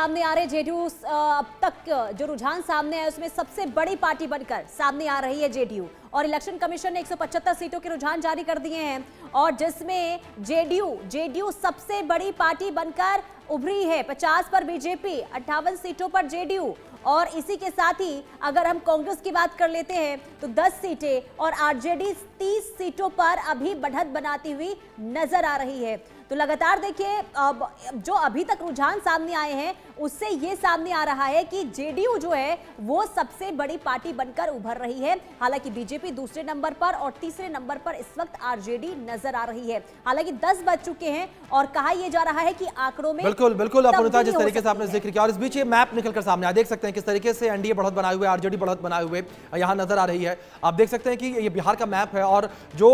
सामने आ रहे जेडीयू अब तक जो रुझान सामने आया उसमें सबसे बड़ी पार्टी बनकर सामने आ रही है जेडीयू। और इलेक्शन कमीशन ने 175 सीटों के रुझान जारी कर दिए हैं और जिसमें जेडीयू सबसे बड़ी पार्टी बनकर उभरी है। 50 पर बीजेपी, 58 सीटों पर जेडीयू। और इसी के साथ ही अगर हम कांग्रेस की बात कर लेते हैं तो 10 सीटें और आरजेडी 30 सीटों पर अभी बढ़त बनाती हुई नजर आ रही है। तो लगातार देखिए जो अभी तक रुझान सामने आए हैं उससे ये सामने आ रहा है कि जेडीयू जो है वो सबसे बड़ी पार्टी बनकर उभर रही है। हालांकि बीजेपी दूसरे नंबर पर और तीसरे नंबर पर इस वक्त आरजेडी नजर आ रही है। हालांकि 10 बज चुके हैं और कहा यह जा रहा है कि आंकड़ों में बिल्कुल अपूर्णता, जिस तरीके से आपने जिक्र किया और इस बीच ये मैप निकलकर सामने आ, देख सकते हैं किस तरीके से एनडीए बढ़त बनाए हुए, आरजेडी बढ़त बनाए हुए यहां नजर आ रही है। आप देख सकते हैं कि ये बिहार का मैप है और जो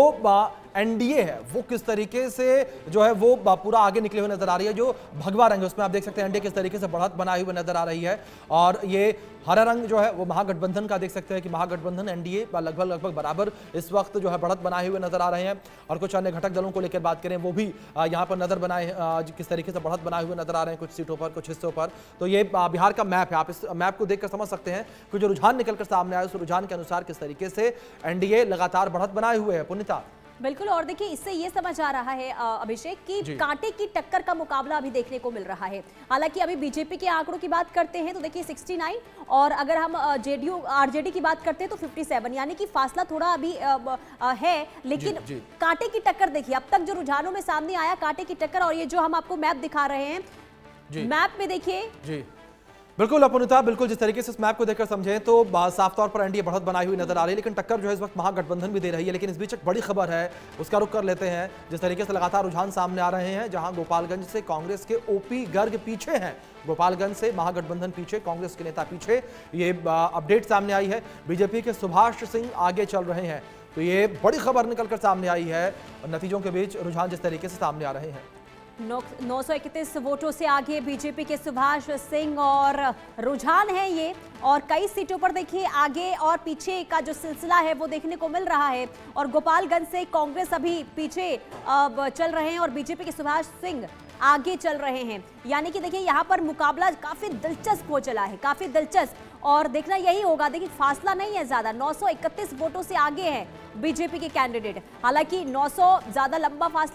एनडीए है वो किस तरीके से जो है वो पूरा आगे निकले हुए नजर आ रही है। जो भगवा रंग है उसमें आप देख सकते हैं एनडीए किस तरीके से बढ़त बनाए हुए नजर आ रही है। और ये हरा रंग जो है वो महागठबंधन का, देख सकते हैं कि महागठबंधन एनडीए लगभग बराबर इस वक्त जो है बढ़त बनाए हुए नजर आ रहे हैं। और कुछ अन्य घटक दलों को लेकर बात करें वो भी यहाँ पर नजर बनाए किस तरीके से बढ़त बनाए हुए नजर आ रहे हैं कुछ सीटों पर, कुछ हिस्सों पर। तो ये बिहार का मैप है, आप इस मैप को देखकर समझ सकते हैं कि जो रुझान निकलकर सामने आया उस रुझान के अनुसार किस तरीके से एनडीए लगातार बढ़त बनाए हुए है। पुनीता, बिल्कुल। और देखिए इससे ये समझ आ रहा है अभिषेक कि कांटे की टक्कर का मुकाबला अभी देखने को मिल रहा है। हालांकि अभी बीजेपी के आंकड़ों की बात करते हैं तो देखिए 69 और अगर हम जेडीयू आरजेडी की बात करते हैं तो 57, यानी कि फासला थोड़ा अभी है। लेकिन कांटे की टक्कर देखिए अब तक जो रुझानों में सामने आया कांटे की टक्कर। और ये जो हम आपको मैप दिखा रहे हैं, मैप में देखिए बिल्कुल अपूर्णता, बिल्कुल जिस तरीके से इस मैप को देखकर समझें तो साफ तौर पर एनडीए बढ़त बनाई हुई नजर आ रही है। लेकिन टक्कर जो है इस वक्त महागठबंधन भी दे रही है। लेकिन इस बीच एक बड़ी खबर है, उसका रुख कर लेते हैं। जिस तरीके से लगातार रुझान सामने आ रहे हैं, जहां गोपालगंज से कांग्रेस के ओपी गर्ग पीछे हैं, गोपालगंज से महागठबंधन पीछे, कांग्रेस के नेता पीछे। ये अपडेट सामने आई है, बीजेपी के सुभाष सिंह आगे चल रहे हैं। तो ये बड़ी खबर निकलकर सामने आई है और नतीजों के बीच रुझान जिस तरीके से सामने आ रहे हैं। 931 वोटों से आगे बीजेपी के सुभाष सिंह और रुझान है ये। और कई सीटों पर देखिए आगे और पीछे का जो सिलसिला है वो देखने को मिल रहा है। और गोपालगंज से कांग्रेस अभी पीछे चल रहे हैं और बीजेपी के सुभाष सिंह आगे चल रहे हैं। यानी कि देखिए यहाँ पर मुकाबला काफी दिलचस्प हो चला है, काफी दिलचस्प। और देखना यही होगा, देखिए फासला नहीं है ज्यादा, 931 वोटों से आगे है बीजेपी के कैंडिडेट। हालांकि 900 ज्यादा लंबा फासला